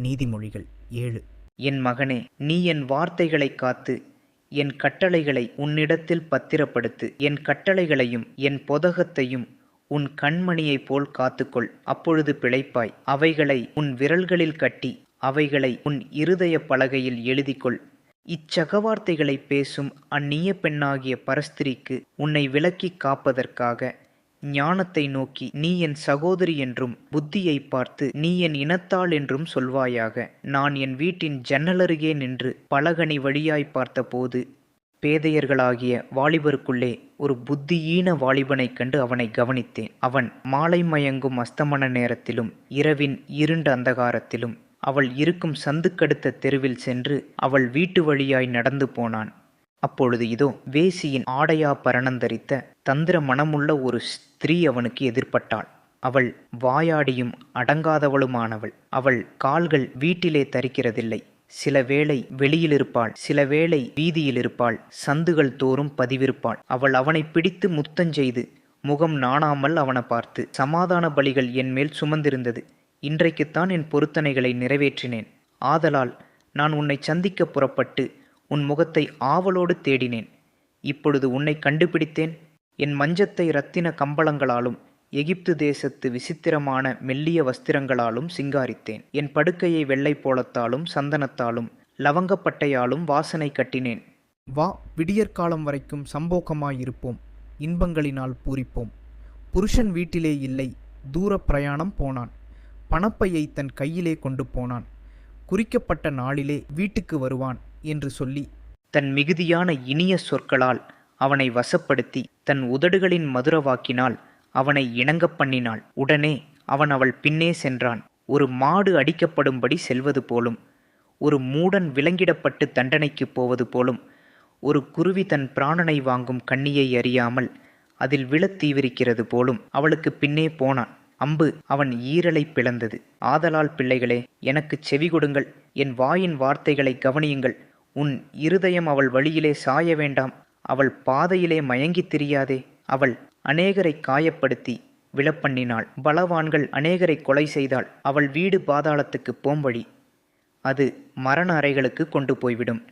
நீதிமொழிகள் 7. என் மகனே, நீ என் வார்த்தைகளைக் காத்து என் கட்டளைகளை உன்னிடத்தில் பத்திரப்படுத்து. என் கட்டளைகளையும் என் பொதகத்தையும் உன் கண்மணியைப் போல் காத்துக்கொள். அப்பொழுது பிழைப்பாய். அவைகளை உன் விரல்களில் கட்டி அவைகளை உன் இருதய பலகையில் எழுதிக்கொள். இச்சகவார்த்தைகளைப் பேசும் அந்நிய பெண்ணாகிய பரஸ்திரிக்கு உன்னை விலக்கிக் காப்பதற்காக ஞானத்தை நோக்கி நீ என் சகோதரி என்றும், புத்தியை பார்த்து நீ என் இனத்தாள் என்றும் சொல்வாயாக. நான் என் வீட்டின் ஜன்னலருகே நின்று பலகனி வழியாய் பார்த்தபோது பேதையர்களாகிய வாலிபருக்குள்ளே ஒரு புத்தியீன வாலிபனைக் கண்டு அவனை கவனித்தேன். அவன் மாலை மயங்கும் அஸ்தமன நேரத்திலும் இரவின் இருண்ட அந்தகாரத்திலும் அவள் இருக்கும் சந்துக்கடுத்த தெருவில் சென்று அவள் வீட்டு வழியாய் நடந்து போனான். அப்பொழுது இதோ, வேசியின் ஆடையாபரணம் தரித்த தந்திர மனமுள்ள ஒரு ஸ்திரீ அவனுக்கு எதிர்ப்பட்டாள். அவள் வாயாடியும் அடங்காதவளுமானவள். அவள் கால்கள் வீட்டிலே தரிக்கிறதில்லை. சில வேளை வெளியிலிருப்பாள், சில வேளை வீதியிலிருப்பாள், சந்துகள் தோறும் பதிவிருப்பாள். அவள் அவனை பிடித்து முத்தஞ்செய்து முகம் நாணாமல் அவனை பார்த்து, சமாதான பலிகள் என் மேல் சுமந்திருந்தது. இன்றைக்குத்தான் என் பொருத்தனைகளை நிறைவேற்றினேன். ஆதலால் நான் உன்னை சந்திக்க புறப்பட்டு உன் முகத்தை ஆவலோடு தேடினேன். இப்பொழுது உன்னை கண்டுபிடித்தேன். என் மஞ்சத்தை இரத்தின கம்பளங்களாலும் எகிப்து தேசத்து விசித்திரமான மெல்லிய வஸ்திரங்களாலும் சிங்காரித்தேன். என் படுக்கையை வெள்ளை போலத்தாலும் சந்தனத்தாலும் லவங்கப்பட்டையாலும் வாசனை கட்டினேன். வா, விடியற்காலம் வரைக்கும் சம்போகமாயிருப்போம், இன்பங்களினால் பூரிப்போம். புருஷன் வீட்டிலே இல்லை, தூர பிரயாணம் போனான். பணப்பையை தன் கையிலே கொண்டு போனான். குறிக்கப்பட்ட நாளிலே வீட்டுக்கு வருவான் என்று சொல்லி தன் மிகுதியான இனிய சொற்களால் அவனை வசப்படுத்தி தன் உதடுகளின் மதுரவாக்கினால் அவனை இணங்கப் பண்ணினாள். உடனே அவன் அவள் பின்னே சென்றான். ஒரு மாடு அடிக்கப்படும்படி செல்வது போலும், ஒரு மூடன் விலங்கிடப்பட்டு தண்டனைக்குப் போவது போலும், ஒரு குருவி தன் பிராணனை வாங்கும் கண்ணியை அறியாமல் அதில் விழத் தீவிரிக்கிறது போலும் அவளுக்கு பின்னே போனான். அம்பு அவன் ஈரலை பிளந்தது. ஆதலால் பிள்ளைகளே, எனக்குச் செவி கொடுங்கள், என் வாயின் வார்த்தைகளை கவனியுங்கள். உன் இருதயம் அவள் வழியிலே சாய வேண்டாம், அவள் பாதையிலே மயங்கித் திரியாதே. அவள் அநேகரை காயப்படுத்தி விழப்பண்ணினாள், பலவான்கள் அநேகரை கொலை செய்தாள். அவள் வீடு பாதாளத்துக்கு போம்படி, அது மரண அறைகளுக்கு கொண்டு போய்விடும்.